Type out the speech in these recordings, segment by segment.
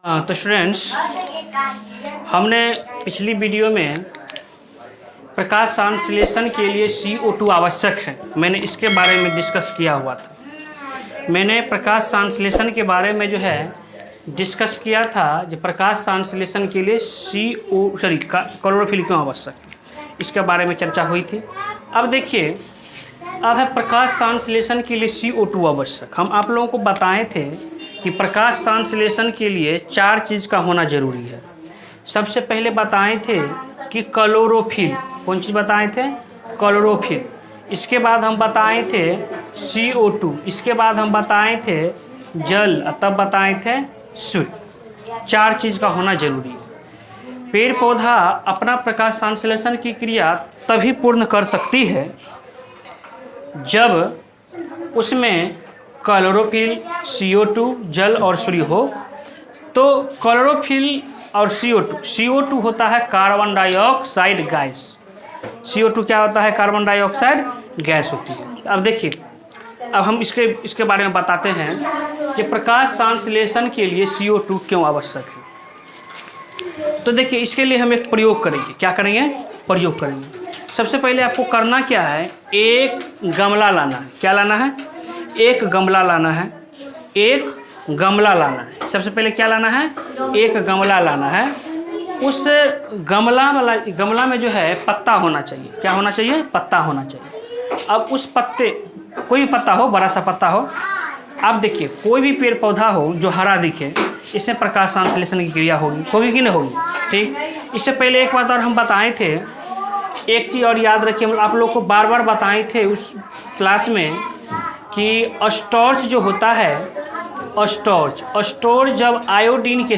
तो स्टूडेंट्स, हमने पिछली वीडियो में प्रकाश संश्लेषण के लिए CO2 आवश्यक है, मैंने इसके बारे में डिस्कस किया हुआ था। मैंने प्रकाश संश्लेषण के बारे में जो है डिस्कस किया था, जो प्रकाश संश्लेषण के लिए क्लोरोफिल क्यों आवश्यक है, इसके बारे में चर्चा हुई थी। अब देखिए, अब है प्रकाश संश्लेषण के लिए CO2 आवश्यक। हम आप लोगों को बताए थे कि प्रकाश संश्लेषण के लिए 4 चीज़ का होना जरूरी है। सबसे पहले बताए थे कि क्लोरोफिल, कौन चीज़ बताए थे? क्लोरोफिल। इसके बाद हम बताए थे CO2, इसके बाद हम बताए थे जल, तब बताए थे सूर्य। 4 चीज़ का होना जरूरी है। पेड़ पौधा अपना प्रकाश संश्लेषण की क्रिया तभी पूर्ण कर सकती है जब उसमें क्लोरोफिल, CO2, जल और सूर्य हो। तो क्लोरोफिल और CO2 होता है कार्बन डाइऑक्साइड गैस। CO2 क्या होता है? कार्बन डाइऑक्साइड गैस होती है। अब देखिए, अब हम इसके बारे में बताते हैं कि प्रकाश संश्लेषण के लिए CO2 क्यों आवश्यक है। तो देखिए, इसके लिए हम एक प्रयोग करेंगे। क्या करेंगे? प्रयोग करेंगे। सबसे पहले आपको करना क्या है? एक गमला लाना है। क्या लाना है? एक गमला लाना है। एक गमला लाना है। सबसे पहले क्या लाना है? एक गमला लाना है। उस गमला में जो है पत्ता होना चाहिए। क्या होना चाहिए? पत्ता होना चाहिए। अब उस पत्ते, कोई भी पत्ता हो, बड़ा सा पत्ता हो। अब देखिए, कोई भी पेड़ पौधा हो जो हरा दिखे, इसमें प्रकाश संश्लेषण की क्रिया होगी कि नहीं होगी? ठीक। इससे पहले एक बात और हम बताए थे, एक चीज़ और याद रखिए, हम आप लोग को बार बार बताए थे उस क्लास में कि स्टोर्च जो होता है, स्टोर्च जब आयोडीन के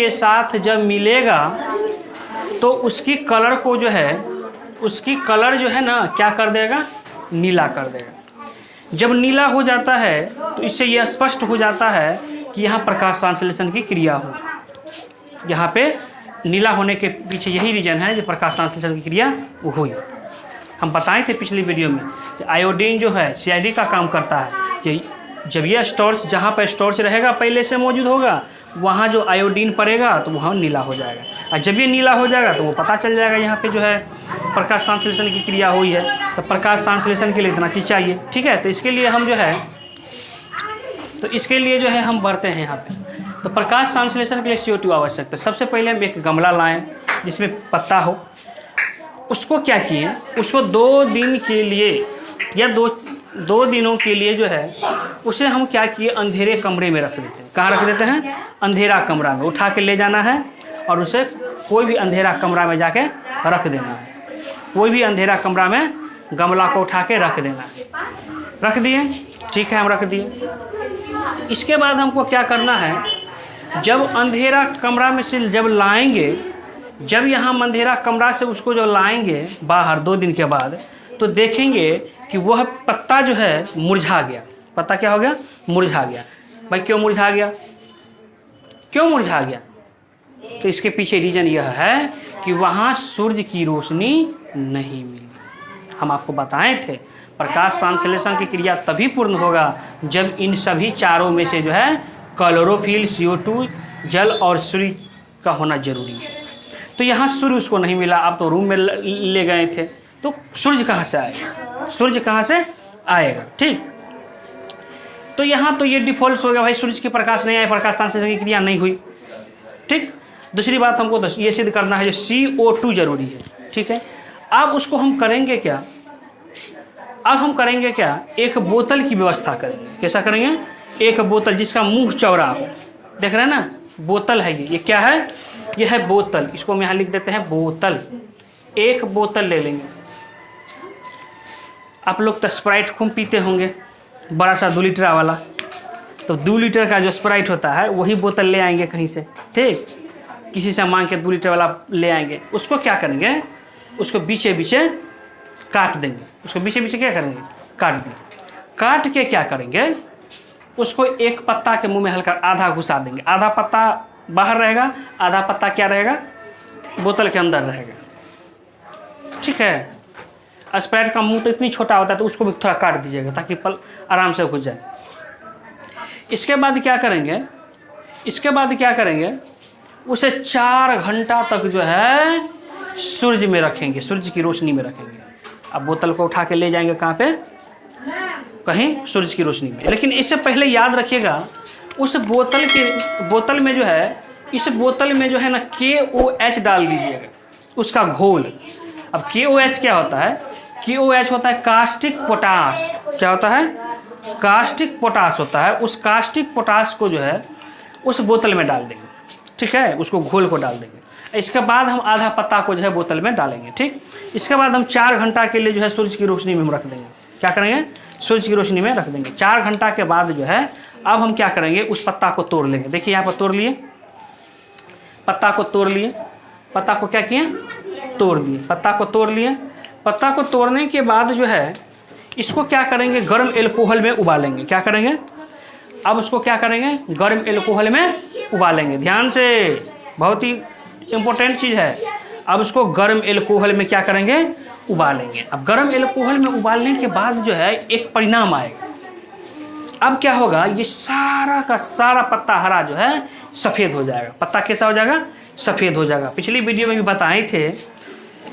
साथ जब मिलेगा तो उसकी कलर जो है ना, क्या कर देगा? नीला कर देगा। जब नीला हो जाता है तो इससे यह स्पष्ट हो जाता है कि यहाँ प्रकाश संश्लेषण की क्रिया हो। यहाँ पे नीला होने के पीछे यही रीजन है जो प्रकाश संश्लेषण की क्रिया हुई। हम बताए थे पिछली वीडियो में कि आयोडीन जो है CID का काम करता है कि जब यह स्टोर्च, जहाँ पर स्टोर्च रहेगा पहले से मौजूद होगा, वहाँ जो आयोडीन पड़ेगा तो वहाँ नीला हो जाएगा। और जब ये नीला हो जाएगा तो वो पता चल जाएगा यहाँ पे जो है प्रकाश संश्लेषण की क्रिया हुई है। तो प्रकाश संश्लेषण के लिए इतना चीज़ चाहिए। ठीक है, तो इसके लिए हम हम बढ़ते हैं यहाँ पे। तो प्रकाश संश्लेषण के लिए CO2 आवश्यक है। सबसे पहले हम एक गमला लाएं जिसमें पत्ता हो। उसको क्या किए? उसको 2 दिन के लिए या दो दिनों के लिए जो है उसे हम क्या किए? अंधेरे कमरे में रख देते हैं। कहाँ रख देते हैं? अंधेरा कमरा में। उठा के ले जाना है और उसे कोई भी अंधेरा कमरा में जाके रख देना है। कोई भी अंधेरा कमरा में गमला को उठा के रख देना है। रख दिए? ठीक है, हम रख दिए। इसके बाद हमको क्या करना है? जब अंधेरा कमरा में से जब लाएंगे, जब यहाँ अंधेरा कमरा से उसको जब लाएंगे बाहर 2 दिन के बाद, तो देखेंगे कि वह पत्ता जो है मुरझा गया। पत्ता क्या हो गया? मुरझा गया। भाई क्यों मुरझा गया? क्यों मुरझा गया? तो इसके पीछे रीजन यह है कि वहाँ सूर्य की रोशनी नहीं मिली। हम आपको बताए थे प्रकाश संश्लेषण की क्रिया तभी पूर्ण होगा जब इन सभी चारों में से जो है क्लोरोफिल, CO2, जल और सूर्य का होना जरूरी है। तो यहाँ सूर्य उसको नहीं मिला। आप तो रूम में ले गए थे, तो सूर्य कहाँ से आएगा? सूर्य कहाँ से आएगा? ठीक। तो यहाँ तो ये डिफॉल्ट हो गया, भाई सूर्य के प्रकाश नहीं आए, प्रकाश संश्लेषण की क्रिया नहीं हुई। ठीक। दूसरी बात हमको ये सिद्ध करना है जो CO2 जरूरी है। ठीक है। अब उसको हम करेंगे क्या? अब हम करेंगे क्या? एक बोतल की व्यवस्था करेंगे। कैसा करेंगे? एक बोतल जिसका मुंह चौड़ा हो। देख रहे हैं ना, बोतल है ये क्या है? ये है बोतल। इसको हम यहाँ लिख देते हैं बोतल। एक बोतल ले लेंगे। आप लोग तो स्प्राइट खूब पीते होंगे, बड़ा सा 2 लीटर वाला। तो 2 लीटर का जो स्प्राइट होता है वही बोतल ले आएंगे कहीं से। ठीक, किसी से मांग के 2 लीटर वाला ले आएंगे। उसको क्या करेंगे? उसको बीचे बीचे काट देंगे। उसको बीचे बीचे क्या करेंगे? काट देंगे। काट के क्या करेंगे? उसको एक पत्ता के मुंह में हल्का आधा घुसा देंगे। आधा पत्ता बाहर रहेगा, आधा पत्ता क्या रहेगा? बोतल के अंदर रहेगा। ठीक है। स्प्राइट का मुंह तो इतनी छोटा होता है, तो उसको भी थोड़ा काट दीजिएगा ताकि पल आराम से घुस जाए। इसके बाद क्या करेंगे? इसके बाद क्या करेंगे, उसे 4 घंटा तक जो है सूरज में रखेंगे, सूरज की रोशनी में रखेंगे। अब बोतल को उठा के ले जाएंगे कहाँ पे, कहीं सूरज की रोशनी में। लेकिन इससे पहले याद रखिएगा उस बोतल में जो है, इस बोतल में जो है ना KOH डाल दीजिएगा, उसका घोल। अब KOH क्या होता है, KOH होता है कास्टिक पोटास। क्या होता है, कास्टिक पोटास होता है। उस कास्टिक पोटास को जो है उस बोतल में डाल देंगे, ठीक है, उसको घोल को डाल देंगे। इसके बाद हम आधा पत्ता को जो है बोतल में डालेंगे, ठीक। इसके बाद हम 4 घंटा के लिए जो है सूरज की रोशनी में हम रख देंगे। क्या करेंगे, सूरज की रोशनी में रख देंगे। 4 घंटा के बाद जो है अब हम क्या करेंगे, उस पत्ता को तोड़ लेंगे। देखिए यहाँ पर तोड़ लिए, पत्ता को तोड़ लिए, पत्ता को क्या किए, तोड़ दिए, पत्ता को तोड़ लिए। पत्ता को तोड़ने के बाद जो है इसको क्या करेंगे, गर्म एल्कोहल में उबालेंगे। क्या करेंगे, अब उसको क्या करेंगे, गर्म एल्कोहल में उबालेंगे। ध्यान से, बहुत ही इम्पोर्टेंट चीज़ है। अब उसको गर्म एल्कोहल में क्या करेंगे, उबालेंगे। अब गर्म एल्कोहल में उबालने के बाद जो है एक परिणाम आएगा। अब क्या होगा, ये सारा का सारा पत्ता हरा जो है सफ़ेद हो जाएगा। पत्ता कैसा हो जाएगा, सफ़ेद हो जाएगा। पिछली वीडियो में भी बताए थे,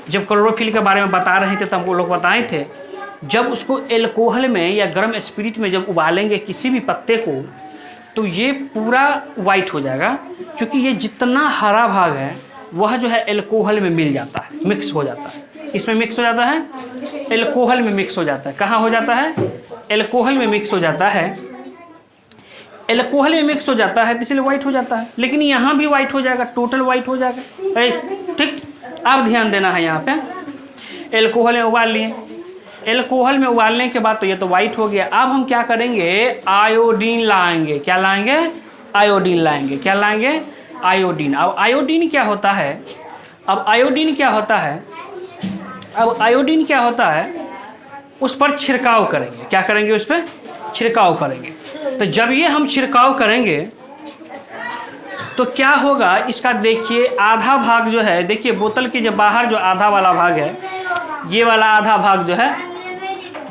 जब क्लोरोफिल के बारे में बता रहे थे तब वो लोग बताए थे, जब उसको एल्कोहल में या गर्म स्पिरिट में जब उबालेंगे किसी भी पत्ते को, तो ये पूरा वाइट हो जाएगा, क्योंकि ये जितना हरा भाग है वह जो है एल्कोहल में मिल जाता है, मिक्स हो जाता है। इसमें मिक्स हो जाता है, एल्कोहल में मिक्स हो जाता है। कहाँ हो जाता है, एल्कोहल में मिक्स हो जाता है। एल्कोहल में मिक्स हो जाता है तो इसलिए वाइट हो जाता है। लेकिन यहाँ भी वाइट हो जाएगा, टोटल वाइट हो जाएगा, ठीक। अब ध्यान देना है, यहाँ पे एल्कोहल में उबाल लिए। एल्कोहल में उबालने के बाद तो ये तो वाइट हो गया। अब हम क्या करेंगे, आयोडीन लाएंगे। क्या लाएंगे, आयोडीन लाएंगे। क्या लाएंगे, आयोडीन। अब आयोडीन क्या होता है, अब आयोडीन क्या होता है, अब आयोडीन क्या होता है, उस पर छिड़काव करेंगे। क्या करेंगे, उस पर छिड़काव करेंगे। तो जब ये हम छिड़काव करेंगे तो क्या होगा, इसका देखिए आधा भाग जो है, देखिए बोतल के जो बाहर जो आधा वाला भाग है, ये वाला आधा भाग जो है,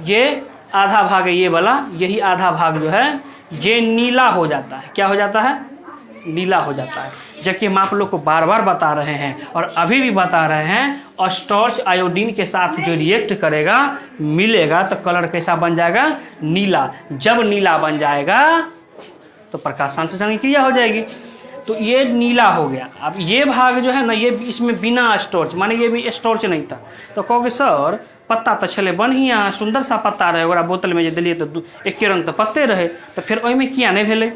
ये आधा भाग है ये वाला, यही आधा भाग जो है ये नीला हो जाता है। क्या हो जाता है, नीला हो जाता है। जबकि हम आप लोग को बार बार बता रहे हैं और अभी भी बता रहे हैं, और स्टार्च आयोडीन के साथ जो रिएक्ट करेगा, मिलेगा, तो कलर कैसा बन जाएगा, नीला। जब नीला बन जाएगा तो प्रकाश संश्लेषण की क्रिया हो जाएगी। तो ये नीला हो गया। अब ये भाग जो है ना, ये इसमें बिना स्टार्च, माने ये भी स्टार्च नहीं था, तो कहोगे सर पत्ता तो छले बढ़िया सुंदर सा पत्ता रहे, ओकरा बोतल में जे दिलिए तो एक रंग तो पत्ते रहे, तो फिर ओहिमे किया नहीं भेलै,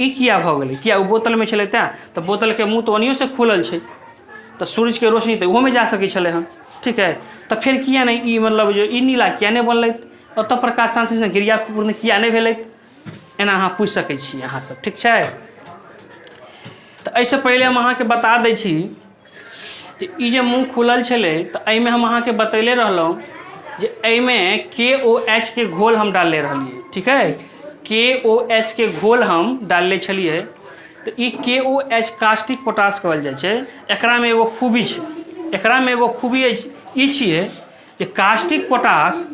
ई किया भऽ गेलै, किया ओ बोतल में छलै तेँ, तो बोतल के मुँह तो ओनियो से खुलल छै, तो सूरज के रोशनी तो ओहोमे जा सकै छलै हन, ठीक है। तो फिर किया नहीं ई मतलब जो ई नीला किया नहीं बनलै, ओतऽ प्रकाश संश्लेषण क्रिया पूर्ण किया नहीं भेलै, एना अहाँ पूछि सकै छी अहाँ सब, ठीक छै। तो ऐसे पहले हम अहाँके बता दै छी जे ई जे मुँह खुलल छलै, तो एहिमे हम अहाँके बतैले रहलहुँ जे एहिमे KOH के घोल हम डालले रहलिए, ठीक है। KOH के घोल हम डालले छलिए। तो ई KOH कास्टिक पोटास कहल जाइ छै। एकरामे एगो खूबी छै, एकरामे एगो खूबी ई छियै जे caustic potash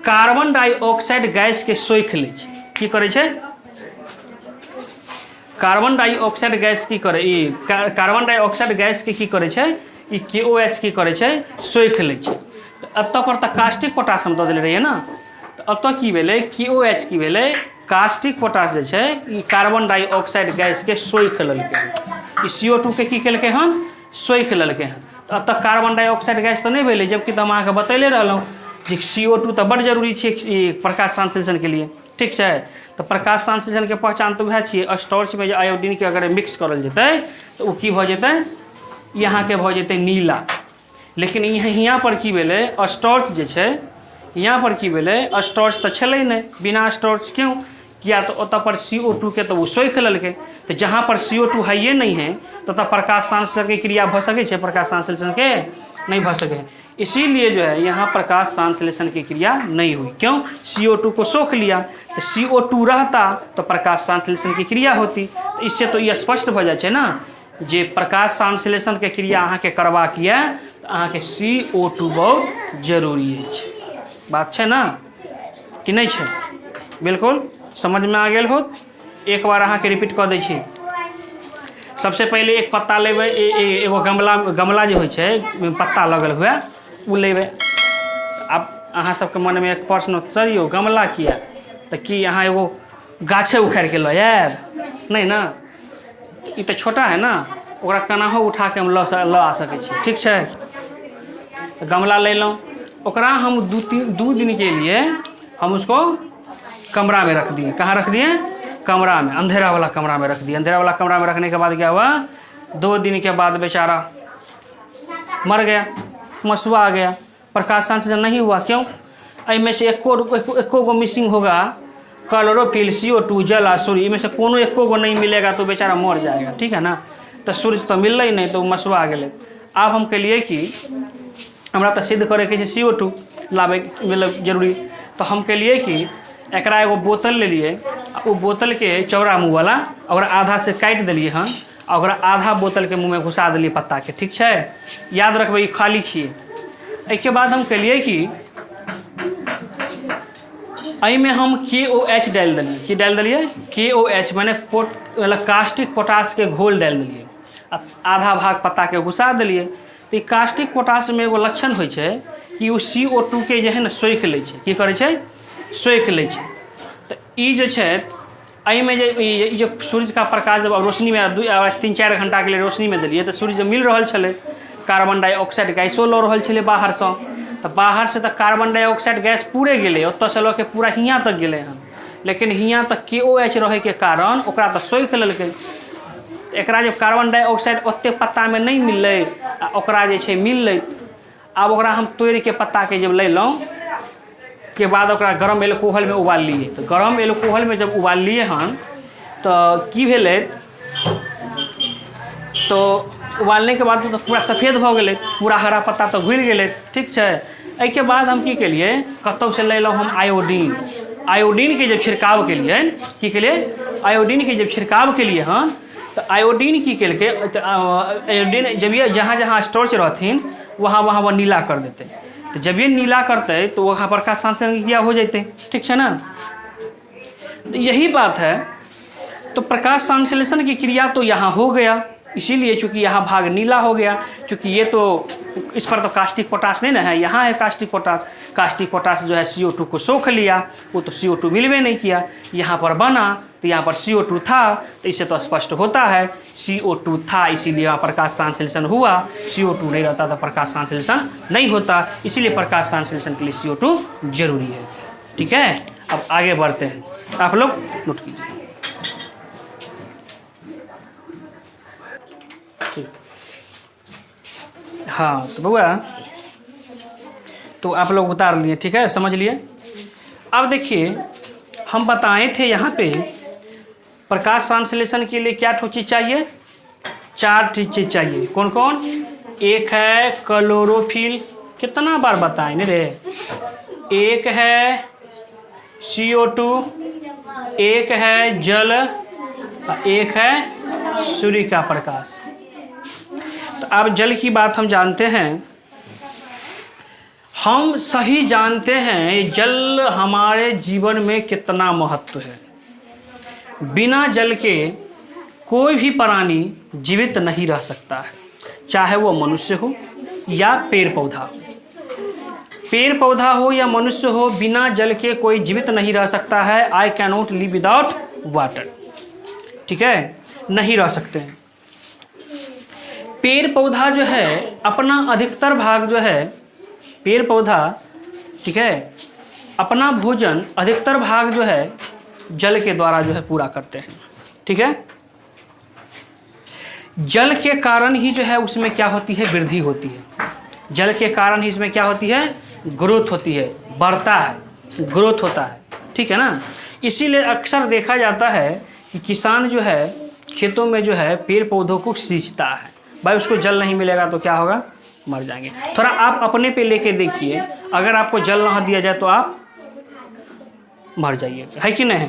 carbon dioxide gas के सोखि लै छै। की करै छै, कार्बन डाइऑक्साइड गैस की करे, ई कार्बन डाइऑक्साइड गैस के की करे छै, ई KOH की करे छै, सोखि लै छै। तो एतऽ पर तऽ कास्टिक पोटास हम दऽ देले रहिए ना, तो एतऽ की भेलै, KOH की भेलै, कास्टिक पोटास जे छै ई कार्बन डाइऑक्साइड गैस के सोखि लेलकै, ई CO2 के की केलकै हन, सोखि लेलकै हन। तो एतऽ कार्बन डाइऑक्साइड गैस तो नहीं भेलै, जबकि तो हम अहाँके बतैले रहलहुँ जे CO2 तो बड़ जरूरी छै प्रकाश संश्लेषण के लिए, ठीक छै। तो प्रकाश संश्लेषण के पहचान तो वह छियै, स्टार्च में जो आयोडीन के अगर मिक्स करल जेतै तो वो की भऽ जेतै, यहाँ के भऽ जेतै नीला। लेकिन यहाँ पर की भेलै, स्टार्च जे छै, यहाँ पर की भेलै, स्टार्च तो छलै नहीं, बिना स्टार्च क्यों, किया तो ओतऽ पर CO2 के तो वो सोखि लेलकै। तो जहाँ पर CO2 है नहीं है तो प्रकाश संश्लेषण की क्रिया भऽ सकै छै, प्रकाश संश्लेषण के नहीं भऽ सकै। इसीलिए जो है यहाँ प्रकाश संश्लेषण की क्रिया नहीं हुई। क्यों, CO2 को सोख लिया, तो CO2 रहता तो प्रकाश संश्लेषण की क्रिया होती। तो इससे तो ये स्पष्ट हो जाए ना जे प्रकाश संश्लेषण के क्रिया अहाँके करबाक यऽ तो अहाँके CO2 बहुत जरूरी है। बात छै ना कि नहीं छै, बिल्कुल समझ में आ गेल होत। एक बार अहाँके रिपीट कऽ दै छी, सबसे पहले एक पत्ता लेबै, एगो गमला जो होइ छै पत्ता लगल हुए वो लेबै। अब अहाँ सबके मन में एक प्रश्न, सर यो गमला किया, तो कि अहाँ एगो गाछे उखाड़ के लऽ आयब? नहीं ना, ये तो छोटा है ना, ओकरा केनाहो उठा के हम लऽ आ सकै छी, ठीक छै। तो गमला ले लो, ओकरा हम दो दिन के लिए हम उसको कमरा में रख दिए। कहाँ रख दिए? कमरा में, अंधेरा वाला कमरा में रख दिए। अंधेरा वाला कमरा में रखने के बाद क्या हुआ, 2 दिन के बाद बेचारा मर गया, मसुआ आ गया, प्रकाश संश्लेषण नहीं हुआ। क्यों? इनमें से एको गो मिसिंग होगा, क्लोरोफिल, CO2, जल आ सूर्य, इनमें से कोनो एको गो नहीं मिलेगा तो बेचारा मर जाएगा, ठीक है ना। तो सूर्य तो मिल ही नहीं, तो मसुआ आ गए। अब हम कहलिए कि हमरा तो सिद्ध करे के CO2 लाबे मतलब जरूरी, तो हम कहलिए कि एकरा एगो बोतल ले लिए, वो बोतल के चौड़ा मुँह वाला, और आधा से काट दिलिए हन, और आधा बोतल के मुँह में घुसा दिलिए पत्ता के, ठीक है। याद रखबै, खाली छिए। एक बाद हम कहलिए कि में हम KOH डाल दिलिए। कि डाल दिलिए? KOH मैंने मतलब कास्टिक पोटास के घोल डाल दिलिए, आधा भाग पत्ता के घुसा दिलिए। तो ये कास्टिक पोटास में एगो लक्षण होइ छै कि वो CO2 के जे है ना सोख लै छै। की करै छै? सोख लै छै। तो ये जो छै, में जो सूर्य का प्रकाश जब रोशनी में 3-4 घंटा के लिए रोशनी में दिलिए, तो सूर्य जब मिल रहा छे, कार्बन डाइऑक्साइड गैसो लऽ रहल छे बाहर से, तो बाहर से तो कार्बन डाइऑक्साइड गैस पूरे गए, ओतऽ से लऽ के पूरा हियाँ तक गए हन, लेकिन हियाँ तक KOH रहे के कारण ओकरा तो सोख लेलकै। एकरा जब कार्बन डाइऑक्साइड ओते पत्ता में नहीं मिललै, ओकरा जे छै मिललै। अब ओकरा हम तोड़ के पत्ता के जब लैलौं के बाद ओकरा गरम एल्कोहल में उबाल लिए। तो गरम एल्कोहल में जब उबाल लिए हन, तो की भेलै, तो उबालने के बाद तो पूरा सफ़ेद भऽ गेलै, पूरा हरा पत्ता तो घुल गेलै, ठीक छै। एहिके बाद हम की केलिए, कतौ से लैलौं हम आयोडीन। आयोडीन के जब छिड़काव के लिए की केलिए, आयोडीन के जब छिड़काव के लिए हन, तो आयोडीन की केलकै, आयोडीन जब ये जहाँ जहाँ स्टोरेज रहथिन वहाँ वहाँ वो नीला कर देते। तो जब ये नीला करते तो वहाँ प्रकाश संश्लेषण की क्रिया हो जाते, ठीक है ना। तो यही बात है, तो प्रकाश संश्लेषण की क्रिया तो यहाँ हो गया, इसीलिए चूंकि यहाँ भाग नीला हो गया, क्योंकि ये तो इस पर तो कास्टिक पोटास नहीं ना है, यहाँ है कास्टिक पोटास। कास्टिक पोटास जो है CO2 को सोख लिया, वो तो CO2 मिलवे नहीं किया, यहाँ पर बना तो यहाँ पर CO2 था, तो इससे तो स्पष्ट होता है CO2 था, इसीलिए यहाँ प्रकाश संश्लेषण हुआ। CO2 नहीं रहता तो प्रकाश संश्लेषण नहीं होता, इसीलिए प्रकाश संश्लेषण के लिए CO2 जरूरी है, ठीक है। अब आगे बढ़ते हैं, आप लोग नोट कीजिए। हाँ, तो बउआ, तो आप लोग उतार लिए, ठीक है, समझ लिए। अब देखिए, हम बताए थे यहाँ पे प्रकाश संश्लेषण के लिए क्या चीज़ चाहिए, 4 चीज़ चाहिए। कौन कौन? एक है क्लोरोफिल, कितना बार बताएं नहीं रे, एक है CO2, एक है जल, एक है सूर्य का प्रकाश। तो अब जल की बात हम जानते हैं, हम सही जानते हैं जल हमारे जीवन में कितना महत्व है। बिना जल के कोई भी प्राणी जीवित नहीं रह सकता है, चाहे वो मनुष्य हो या पेड़ पौधा। पेड़ पौधा हो या मनुष्य हो, बिना जल के कोई जीवित नहीं रह सकता है। I can not live without water, ठीक है, नहीं रह सकते हैं। पेड़ पौधा जो है अपना अधिकतर भाग जो है, पेड़ पौधा, ठीक है, अपना भोजन अधिकतर भाग जो है जल के द्वारा जो है पूरा करते हैं, ठीक है। जल के कारण ही जो है उसमें क्या होती है, वृद्धि होती है। जल के कारण ही इसमें क्या होती है, ग्रोथ होती है, बढ़ता है, ग्रोथ होता है, ठीक है ना। इसीलिए अक्सर देखा जाता है कि किसान जो है खेतों में जो है पेड़ पौधों को सींचता है। भाई उसको जल नहीं मिलेगा तो क्या होगा, मर जाएंगे। थोड़ा आप अपने पे लेके देखिए, अगर आपको जल ना दिया जाए तो आप मर जाइए, है कि नहीं?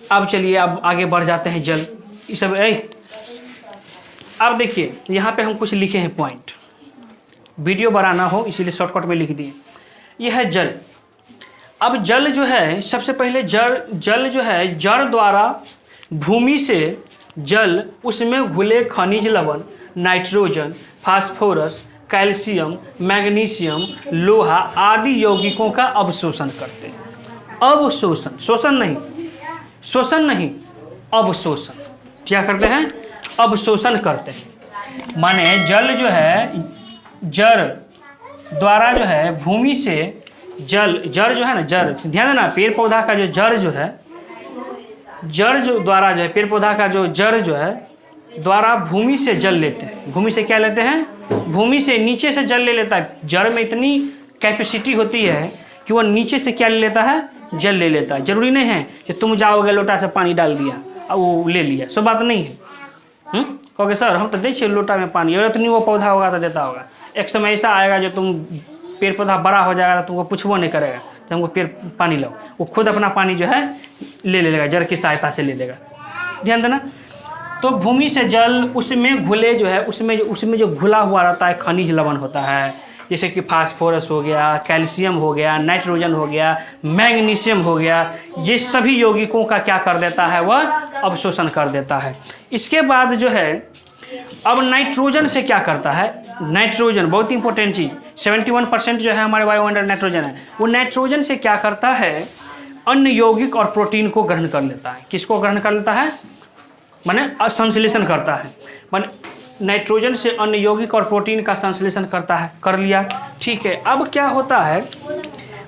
अब चलिए, अब आगे बढ़ जाते हैं। जल ये सब अब देखिए, यहाँ पे हम कुछ लिखे हैं पॉइंट, वीडियो बड़ा ना हो इसीलिए शॉर्टकट में लिख दिए। यह है जल। अब जल जो है, सबसे पहले जल जो है जड़ द्वारा भूमि से जल, उसमें घुले खनिज लवण, नाइट्रोजन, फास्फोरस, कैल्शियम, मैग्नीशियम, लोहा आदि यौगिकों का अवशोषण करते हैं। अवशोषण, शोषण नहीं, शोषण नहीं, अवशोषण। क्या करते हैं? अवशोषण करते हैं। माने जल जो है, जड़ द्वारा जो है भूमि से जल, जड़ जो है ना, जड़ ध्यान देना, पेड़ पौधा का जो जड़ जो है, जड़ जो द्वारा जो है पेड़ पौधा का जो जड़ जो है द्वारा भूमि से जल लेते हैं। भूमि से क्या लेते हैं? भूमि से नीचे से जल ले लेता है। जड़ में इतनी कैपेसिटी होती है कि वह नीचे से क्या ले लेता है? जल ले लेता है। जरूरी नहीं है कि तुम जाओगे लोटा से पानी डाल दिया और वो ले लिया, सब बात नहीं है। कहोगे सर हम तो दे छिए लोटा में पानी, अगर इतनी वो पौधा होगा तो देता होगा। एक समय ऐसा आएगा जो तुम पेड़ पौधा बड़ा हो जाएगा तो तुमको पूछबो नहीं करेगा तो हमको पेड़ पानी लाओ, वो खुद अपना पानी जो है ले लेगा, जड़ की सहायता से ले लेगा। ध्यान देना। तो भूमि से जल, उसमें घुले जो है, उसमें जो घुला हुआ रहता है खनिज लवण होता है, जैसे कि फास्फोरस हो गया, कैल्शियम हो गया, नाइट्रोजन हो गया, मैग्नीशियम हो गया, ये सभी यौगिकों का क्या कर देता है? वह अवशोषण कर देता है। इसके बाद जो है अब नाइट्रोजन से क्या करता है? नाइट्रोजन बहुत इंपॉर्टेंट चीज़, 71% जो है हमारे वायुमंडल नाइट्रोजन है। वो नाइट्रोजन से क्या करता है? अन्य यौगिक और प्रोटीन को ग्रहण कर लेता है। किसको ग्रहण कर लेता है? माने संश्लेषण करता है। माने नाइट्रोजन से अन्य यौगिक और प्रोटीन का संश्लेषण करता है। कर लिया, ठीक है। अब क्या होता है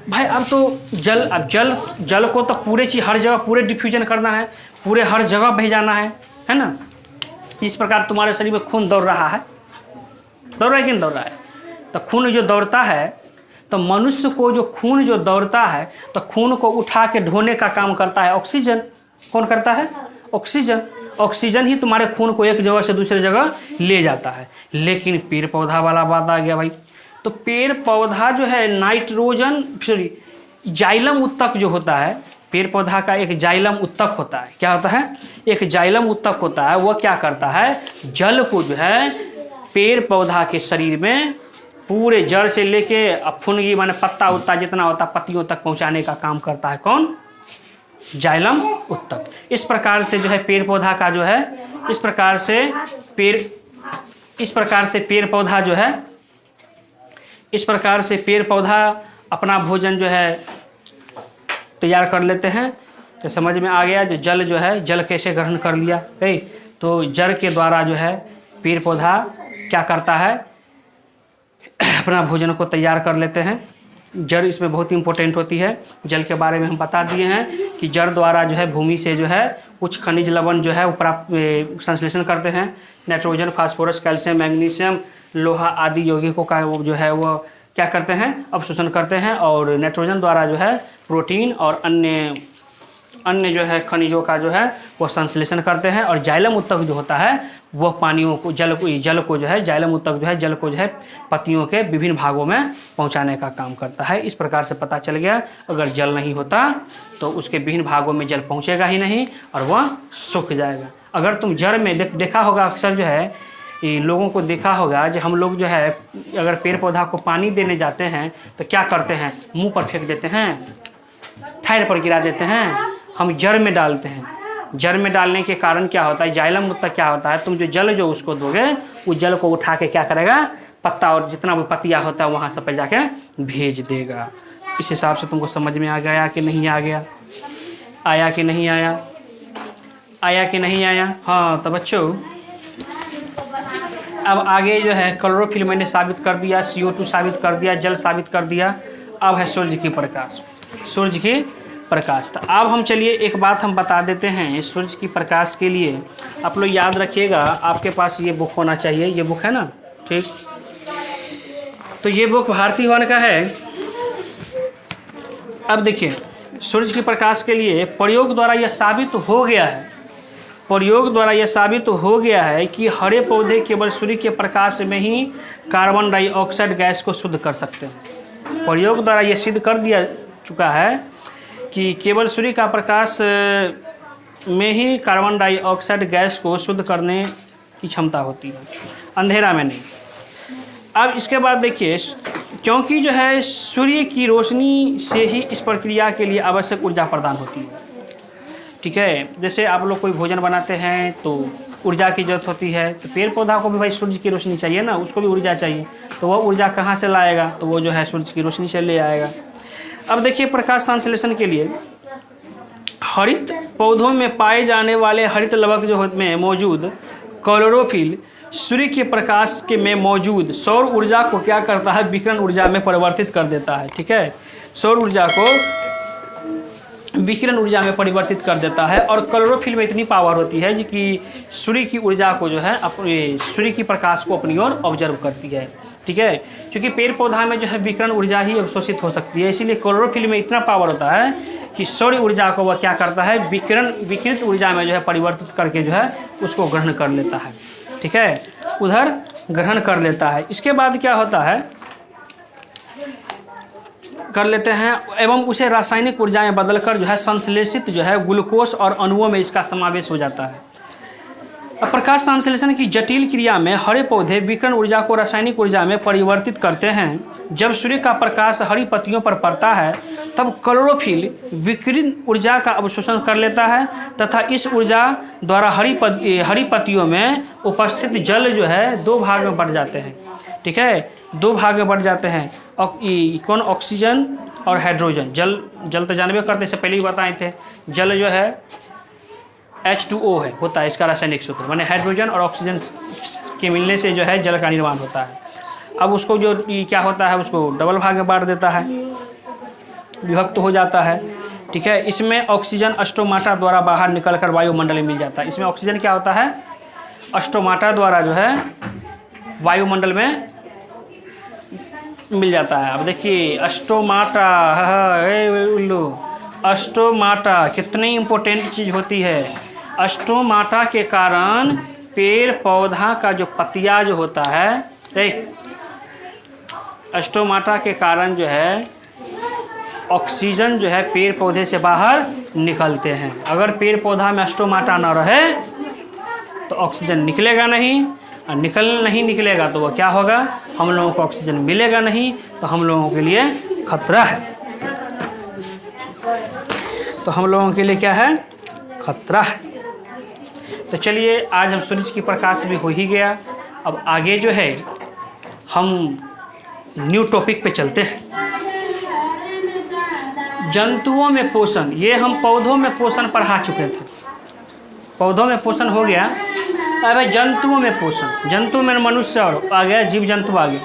भाई? अब तो जल, अब जल को तो पूरे चीज हर जगह पूरे डिफ्यूजन करना है, पूरे हर जगह भेजाना है ना। इस प्रकार तुम्हारे शरीर में खून दौड़ रहा है, दौड़ रहा है कि नहीं दौड़ रहा है? तो खून जो दौड़ता है, तो मनुष्य को जो खून जो दौड़ता है, तो खून को उठा के ढोने का काम करता है ऑक्सीजन। कौन करता है? ऑक्सीजन। ऑक्सीजन ही तुम्हारे खून को एक जगह से दूसरी जगह ले जाता है। लेकिन पेड़ पौधा वाला बात आ गया भाई। तो पेड़ पौधा जो है नाइट्रोजन, सॉरी जाइलम उत्तक जो होता है, पेड़ पौधा का एक जाइलम उत्तक होता है। क्या होता है? एक जाइलम उत्तक होता है। वह क्या करता है? जल को जो है पेड़ पौधा के शरीर में पूरे जड़ से लेके फुनगी माने पत्ता उत्ता जितना होता पत्तियों तक पहुंचाने का काम करता है। कौन? जाइलम उत्तक। इस प्रकार से जो है पेड़ पौधा का जो है, इस प्रकार से पेड़ पौधा जो है, इस प्रकार से पेड़ पौधा अपना भोजन जो है तैयार कर लेते हैं। तो समझ में आ गया जो जल जो है, जल कैसे ग्रहण कर लिया। तो जड़ के द्वारा जो है पेड़ पौधा क्या करता है? अपना भोजन को तैयार कर लेते हैं। जड़ इसमें बहुत इंपॉर्टेंट होती है। जल के बारे में हम बता दिए हैं कि जड़ द्वारा जो है भूमि से जो है कुछ खनिज लवण जो है वो प्राप्त संश्लेषण करते हैं। नाइट्रोजन, फास्फोरस, कैल्शियम, मैग्नीशियम, लोहा आदि यौगिकों का वो जो है वो क्या करते हैं? अवशोषण करते हैं। और नाइट्रोजन द्वारा जो है प्रोटीन और अन्य जो है खनिजों का जो है वो संश्लेषण करते हैं। और जाइलम उत्तक जो होता है वह पानियों को, जल को जो है, जाइलम उत्तक जो है जल को जो है पत्तियों के विभिन्न भागों में पहुंचाने का काम करता है। इस प्रकार से पता चल गया अगर जल नहीं होता तो उसके विभिन्न भागों में जल पहुंचेगा ही नहीं और वह सूख जाएगा। अगर तुम जड़ में देखा होगा, अक्सर जो है लोगों को देखा होगा, जो हम लोग जो है अगर पेड़ पौधा को पानी देने जाते हैं तो क्या करते हैं? मुँह पर फेंक देते हैं, ठायर पर गिरा देते हैं। हम जड़ में डालते हैं। जड़ में डालने के कारण क्या होता है? जाइलम उत्तक क्या होता है? तुम जो जल जो उसको दोगे, उस जल को उठा के क्या करेगा? पत्ता और जितना भी पत्तियाँ होता है वहाँ सब पे जाके भेज देगा। इस हिसाब से तुमको समझ में आ गया कि नहीं आ गया? आया कि नहीं आया? आया कि नहीं आया? हाँ तो बच्चों अब आगे जो है क्लोरोफिल मैंने साबित कर दिया, CO2 साबित कर दिया, जल साबित कर दिया। अब है सूर्य की प्रकाश। सूर्य की प्रकाश। तो अब हम चलिए एक बात हम बता देते हैं सूर्य की प्रकाश के लिए। आप लोग याद रखिएगा, आपके पास ये बुक होना चाहिए। ये बुक है ना, ठीक? तो ये बुक भारती भवन का है। अब देखिए सूर्य की प्रकाश के लिए प्रयोग द्वारा यह साबित हो गया है, प्रयोग द्वारा यह साबित हो गया है कि हरे पौधे केवल सूर्य के प्रकाश में ही कार्बन डाइऑक्साइड गैस को शुद्ध कर सकते हैं। प्रयोग द्वारा यह सिद्ध कर दिया चुका है कि केवल सूर्य का प्रकाश में ही कार्बन डाइऑक्साइड गैस को शुद्ध करने की क्षमता होती है, अंधेरा में नहीं। अब इसके बाद देखिए, क्योंकि जो है सूर्य की रोशनी से ही इस प्रक्रिया के लिए आवश्यक ऊर्जा प्रदान होती है। ठीक है। जैसे आप लोग कोई भोजन बनाते हैं तो ऊर्जा की जरूरत होती है, तो पेड़ पौधा को भी भाई सूरज की रोशनी चाहिए ना, उसको भी ऊर्जा चाहिए। तो वह ऊर्जा कहाँ से लाएगा, तो वो जो है सूरज की रोशनी से ले आएगा। अब देखिए प्रकाश संश्लेषण के लिए हरित पौधों में पाए जाने वाले हरित लवक जो में मौजूद क्लोरोफिल सूर्य के प्रकाश के में मौजूद सौर ऊर्जा को क्या करता है, विकिरण ऊर्जा में परिवर्तित कर देता है। ठीक है, सौर ऊर्जा को विकिरण ऊर्जा में परिवर्तित कर देता है। और क्लोरोफिल में इतनी पावर होती है कि सूर्य की ऊर्जा को जो है अपने सूर्य की प्रकाश को अपनी ओर ऑब्जर्व करती है। ठीक है, क्योंकि पेड़ पौधा में जो है विकिरण ऊर्जा ही अवशोषित हो सकती है, इसीलिए क्लोरोफिल में इतना पावर होता है कि सौर ऊर्जा को वह क्या करता है, विकिरित ऊर्जा में जो है परिवर्तित करके जो है उसको ग्रहण कर लेता है। ठीक है, उधर ग्रहण कर लेता है। इसके बाद क्या होता है, कर लेते हैं एवं उसे रासायनिक ऊर्जा में बदलकर जो है संश्लेषित जो है ग्लूकोज और अणुओं में इसका समावेश हो जाता है। अब प्रकाश संश्लेषण की जटिल क्रिया में हरे पौधे विकिरण ऊर्जा को रासायनिक ऊर्जा में परिवर्तित करते हैं। जब सूर्य का प्रकाश हरी पत्तियों पर पड़ता है तब क्लोरोफिल विकिरण ऊर्जा का अवशोषण कर लेता है तथा इस ऊर्जा द्वारा हरी पत्तियों में उपस्थित जल जो है दो भाग में बढ़ जाते हैं। ठीक है, दो भाग में बढ़ जाते हैं, कौन, ऑक्सीजन और हाइड्रोजन। जल तो जानबे करते, इससे पहले ही बताए थे, जल जो है H2O है, होता है इसका रासायनिक सूत्र, माने हाइड्रोजन और ऑक्सीजन के मिलने से जो है जल का निर्माण होता है। अब उसको जो क्या होता है, उसको डबल भाग में बांट देता है, विभक्त हो जाता है। ठीक है, इसमें ऑक्सीजन स्टोमाटा द्वारा बाहर निकलकर वायुमंडल में मिल जाता है। इसमें ऑक्सीजन क्या होता है, स्टोमाटा द्वारा जो है वायुमंडल में मिल जाता है। अब देखिए स्टोमाटा, स्टोमाटा कितनी इम्पोर्टेंट चीज़ होती है। स्टोमाटा के कारण पेड़ पौधा का जो पतिया जो होता है, देख, स्टोमाटा के कारण जो है ऑक्सीजन जो है पेड़ पौधे से बाहर निकलते हैं। अगर पेड़ पौधा में स्टोमाटा ना रहे तो ऑक्सीजन निकलेगा नहीं, और नहीं निकलेगा तो वह क्या होगा, हम लोगों को ऑक्सीजन मिलेगा नहीं, तो हम लोगों के लिए खतरा है। तो हम लोगों के लिए क्या है, खतरा है। तो चलिए आज हम सूरज की प्रकाश भी हो ही गया। अब आगे जो है हम न्यू टॉपिक पे चलते हैं, जंतुओं में पोषण। ये हम पौधों में पोषण पढ़ा चुके थे, पौधों में पोषण हो गया। अब जंतुओं में पोषण, जंतु में मनुष्य और आ गया, जीव जंतु आ गए।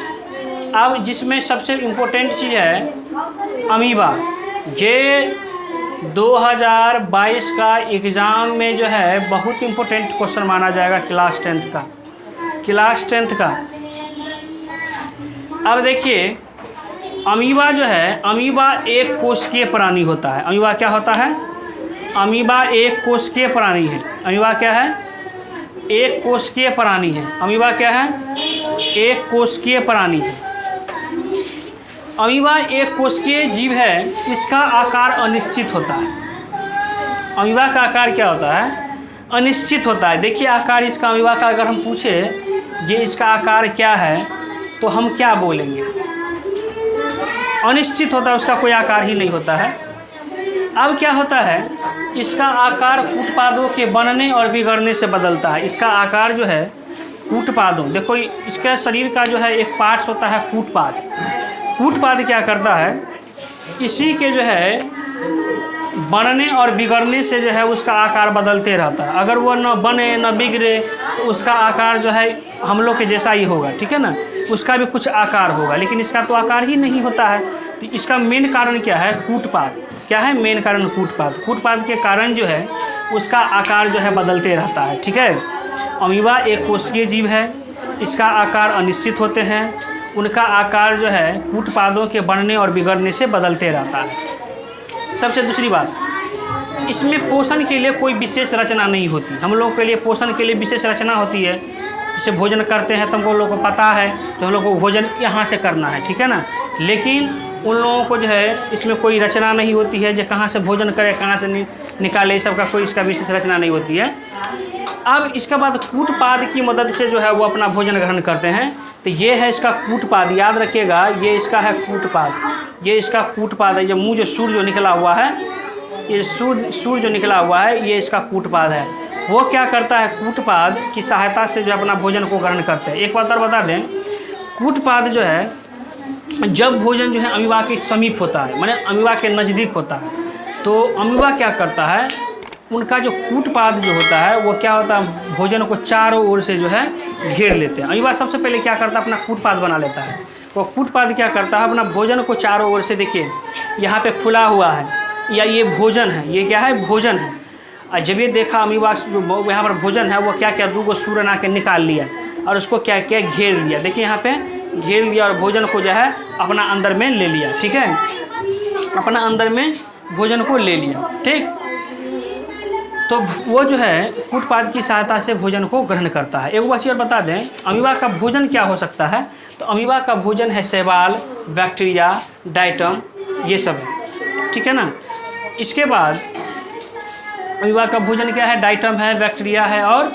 अब जिसमें सबसे इम्पोर्टेंट चीज़ है अमीबा। ये 2022 का एग्ज़ाम में जो है बहुत इम्पोर्टेंट क्वेश्चन माना जाएगा, क्लास 10th का। अब देखिए अमीबा जो है, अमीबा एक कोशिकीय प्राणी होता है। अमीबा क्या होता है, अमीबा एक कोशिकीय प्राणी है। अमीबा क्या है, एक कोशिकीय प्राणी है। अमीबा क्या है, एक कोशिकीय प्राणी है। अमीबा एक कोशिकीय जीव है, इसका आकार अनिश्चित होता है। अमीबा का आकार क्या होता है, अनिश्चित होता है। देखिए आकार इसका अमीबा का अगर हम पूछे ये इसका आकार क्या है तो हम क्या बोलेंगे, अनिश्चित होता है, उसका कोई आकार ही नहीं होता है। अब क्या होता है, इसका आकार कूटपादों के बनने और बिगड़ने से बदलता है। इसका आकार जो है कूटपादों, देखो इसका शरीर का जो है एक पार्ट्स होता है कूटपाद। कूटपाद क्या करता है, इसी के जो है बनने और बिगड़ने से जो है उसका आकार बदलते रहता है। अगर वो न बने न बिगड़े तो उसका आकार जो है हम लोग के जैसा ही होगा। ठीक है ना, उसका भी कुछ आकार होगा, लेकिन इसका तो आकार ही नहीं होता है। तो इसका मेन कारण क्या है, कूटपाद। क्या है मेन कारण, कूटपाद। कूटपाद के कारण जो है उसका आकार जो है बदलते रहता है। ठीक है, अमीबा एक कोशिकीय जीव है, इसका आकार अनिश्चित होते हैं, उनका आकार जो है कूटपादों के बनने और बिगड़ने से बदलते रहता है। सबसे दूसरी बात, इसमें पोषण के लिए कोई विशेष रचना नहीं होती। हम लोगों के लिए पोषण के लिए विशेष रचना होती है, जैसे भोजन करते हैं तो हम लोगों को पता है तो हम लोग को भोजन यहाँ से करना है। ठीक है ना, लेकिन उन लोगों को जो है इसमें कोई रचना नहीं होती है, जो कहाँ से भोजन करे कहाँ से निकाले, सबका कोई इसका विशेष रचना नहीं होती है। अब इसके बाद कूटपाद की मदद से जो है वो अपना भोजन ग्रहण करते हैं। तो ये है इसका कूटपाद, याद रखिएगा, ये इसका है कूटपाद, ये इसका कूटपाद है। जो मुँह जो सूर जो निकला हुआ है ये सूर जो निकला हुआ है ये इसका कूटपाद है। वो क्या करता है, कूटपाद की सहायता से जो अपना भोजन को ग्रहण करते हैं। एक बात और बता दें, कूटपाद जो है जब भोजन जो है अमीबा के समीप होता है, माने अमीबा के नज़दीक होता है, तो अमीबा क्या करता है, उनका जो कूटपाद जो होता है वो क्या होता है, भोजन को चारों ओर से जो है घेर लेते हैं। अमीबा सबसे पहले क्या करता है, अपना कूटपाद बना लेता है। वो कूटपाद क्या करता है, अपना भोजन को चारों ओर से, देखिए यहाँ पे खुला हुआ है, या ये भोजन है, ये क्या है, भोजन है। और जब ये देखा अमीबा जो यहाँ पर भोजन है, वो क्या क्या 2 सूर बना के निकाल लिया और उसको क्या क्या घेर लिया। देखिए यहाँ पे घेर लिया और भोजन को जो है अपना अंदर में ले लिया। ठीक है, अपना अंदर में भोजन को ले लिया। ठीक, तो वो जो है कूटपाद की सहायता से भोजन को ग्रहण करता है। एक बात और बता दें, अमीबा का भोजन क्या हो सकता है, तो अमीबा का भोजन है शैवाल, बैक्टीरिया, डाइटम, ये सब है। ठीक है ना। इसके बाद अमीबा का भोजन क्या है, डाइटम है, बैक्टीरिया है और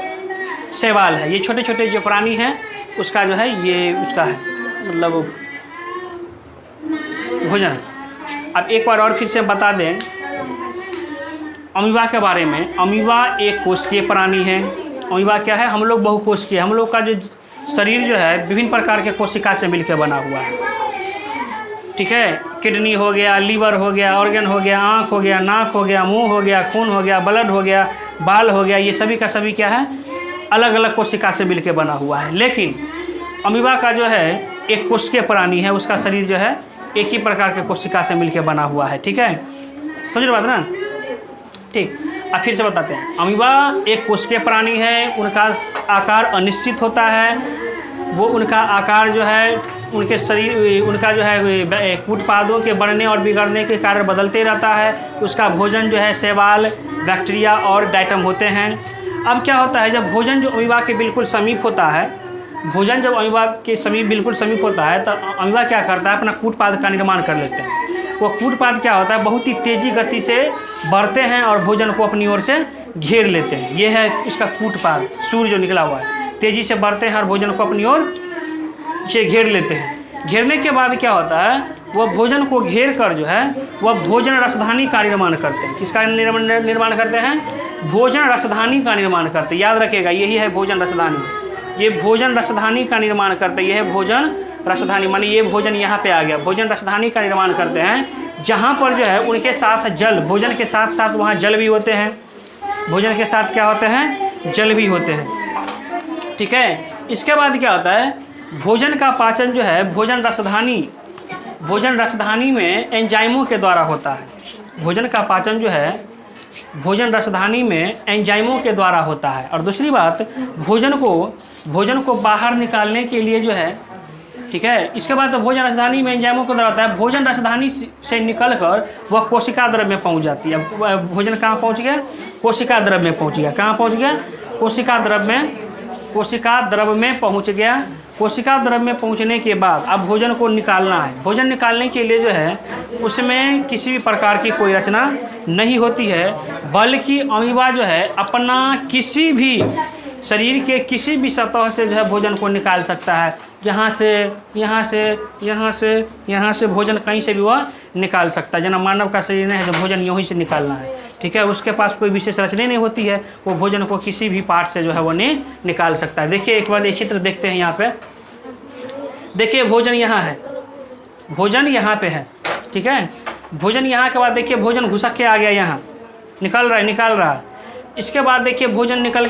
शैवाल है। ये छोटे छोटे जो प्राणी हैं उसका जो है ये उसका है मतलब भोजन है। अब एक बार और फिर से बता दें अमीबा के बारे में। अमीबा एक कोशिकीय प्राणी है। अमीबा क्या है, हम लोग बहुकोशिकीय, हम लोग का जो शरीर जो है विभिन्न प्रकार के कोशिका से मिलकर बना हुआ है। ठीक है, किडनी हो गया, लीवर हो गया, ऑर्गन हो गया, आँख हो गया, नाक हो गया, मुंह हो गया, खून हो गया, ब्लड हो गया, बाल हो गया, ये सभी का सभी क्या है, अलग अलग कोशिका से मिलकर बना हुआ है। लेकिन अमीबा का जो है एक कोशिकीय प्राणी है, उसका शरीर जो है एक ही प्रकार के कोशिका से मिलकर बना हुआ है। ठीक है, समझ बात ना। ठीक, अब फिर से बताते हैं। अमीबा एक कोशिकीय प्राणी है, उनका आकार अनिश्चित होता है। वो उनका आकार जो है उनके शरीर, उनका जो है कूटपादों के बढ़ने और बिगड़ने के कारण बदलते रहता है। उसका भोजन जो है शैवाल, बैक्टीरिया और डाइटम होते हैं। अब क्या होता है, जब भोजन जो अमीबा के बिल्कुल समीप होता है, भोजन जब अमीबा के समीप बिल्कुल समीप होता है, तो अमीबा क्या करता है, अपना कूटपाद का निर्माण कर लेते हैं। वो कूटपाद क्या होता है, बहुत ही तेज़ी गति से बढ़ते हैं और भोजन को अपनी ओर से घेर लेते हैं। ये है इसका कूटपाद, सूर जो निकला हुआ है, तेज़ी से बढ़ते हैं और भोजन को अपनी ओर से घेर लेते हैं। घेरने के बाद क्या होता है, वह भोजन को घेर कर जो है वह भोजन रसधानी का निर्माण करते हैं। किसका निर्माण करते हैं, भोजन रसधानी का निर्माण करते हैं। याद रखिएगा, यही है भोजन रसधानी। ये भोजन रसधानी का निर्माण करते हैं। यह है भोजन रसधानी, माने ये भोजन यहाँ पे आ गया। भोजन रसधानी का निर्माण करते हैं, जहाँ पर जो है उनके साथ जल, भोजन के साथ साथ वहाँ जल भी होते हैं। भोजन के साथ क्या होते हैं, जल भी होते हैं। ठीक है, इसके बाद क्या होता है, भोजन का पाचन जो है भोजन रसधानी में एंजाइमों के द्वारा होता है। भोजन का पाचन जो है भोजन रसधानी में एंजाइमों के द्वारा होता है। और दूसरी बात, भोजन को बाहर निकालने के लिए जो है, ठीक है, इसके बाद तो भोजन रसधानी में एंजाइमों के द्वारा होता है। भोजन रसधानी से निकलकर वह कोशिका द्रव्य में पहुंच जाती है। भोजन कहाँ पहुंच गया, कोशिका द्रव्य में पहुंच गया। कहाँ पहुंच गया, कोशिका द्रव्य में पहुंच गया। कोशिका द्रव्य में पहुंचने के बाद अब भोजन को निकालना है। भोजन निकालने के लिए जो है उसमें किसी भी प्रकार की कोई रचना नहीं होती है, बल्कि अमीबा जो है अपना किसी भी शरीर के किसी भी सतह से जो है भोजन को निकाल सकता है। यहाँ से भोजन कहीं से भी वह निकाल सकता है। जना मानव का शरीर नहीं है जो भोजन यहीं से निकालना है। ठीक है, उसके पास कोई विशेष रचना नहीं होती है, वो भोजन को किसी भी पार्ट से जो है वो नहीं निकाल सकता है। देखिए एक बार एक चित्र देखते हैं। यहाँ पे देखिए भोजन यहाँ है, भोजन यहाँ पे है। ठीक है, भोजन यहाँ के बाद देखिए भोजन घुसक के आ गया, यहाँ निकल रहा है। इसके बाद देखिए भोजन निकल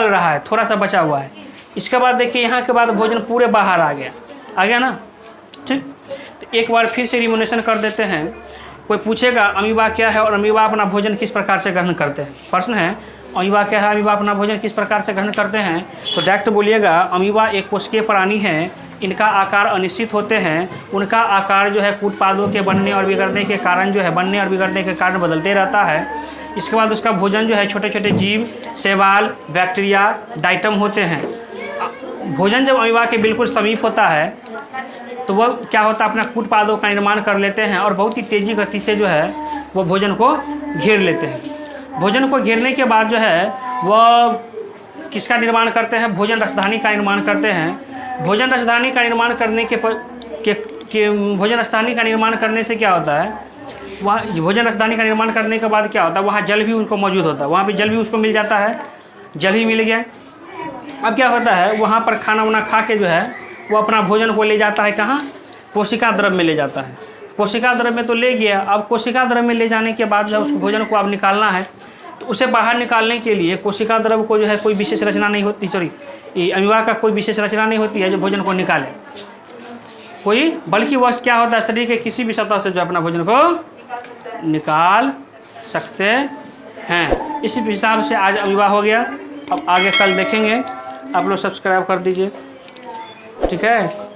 रहा है, थोड़ा सा बचा हुआ है। इसके बाद देखिए यहाँ के बाद भोजन पूरे बाहर आ गया ना। ठीक, तो एक बार फिर से रिमोनेशन कर देते हैं। कोई पूछेगा अमीबा क्या है और अमीबा अपना भोजन किस प्रकार से ग्रहण करते हैं। प्रश्न है अमीबा क्या है, अमीबा अपना भोजन किस प्रकार से ग्रहण करते हैं, तो डायरेक्ट बोलिएगा अमीबा एक कोशिकीय प्राणी है। इनका आकार अनिश्चित होते हैं। उनका आकार जो है कूटपादों के बनने और बिगड़ने के कारण बदलते रहता है। इसके बाद उसका भोजन जो है छोटे छोटे जीव, शैवाल, बैक्टीरिया, डाइटम होते हैं। भोजन जब अमीबा के बिल्कुल समीप होता है तो वह क्या होता है, अपना कूटपादों का निर्माण कर लेते हैं और बहुत ही तेज़ी गति से जो है वो भोजन को घेर लेते हैं। भोजन को घेरने के बाद जो है वह किसका निर्माण करते हैं, भोजन रसधानी का निर्माण करते हैं। भोजन रसधानी का निर्माण करने भोजन रसधानी का निर्माण करने से क्या होता है, वहाँ भोजन रसदानी का निर्माण करने के बाद क्या होता है, वहाँ जल भी उनको मौजूद होता है, वहाँ पे जल भी उसको मिल जाता है, जल ही मिल गया। अब क्या होता है, वहाँ पर खाना वाना खा के जो है वो अपना भोजन को ले जाता है कहाँ, कोशिका द्रव्य में ले जाता है। कोशिका द्रव्य में तो ले गया, अब कोशिका द्रव्य में ले जाने के बाद जो है उस भोजन को अब निकालना है, तो उसे बाहर निकालने के लिए कोशिका द्रव्य को जो है कोई विशेष रचना नहीं होती, सॉरी ये अमीबा का कोई विशेष रचना नहीं होती है जो भोजन को निकाले कोई, बल्कि वह क्या होता है, शरीर के किसी भी सतह से जो अपना भोजन को निकाल सकते हैं। इसी हिसाब से आज अमीबा हो गया। अब आगे कल देखेंगे, आप लोग सब्सक्राइब कर दीजिए, ठीक है।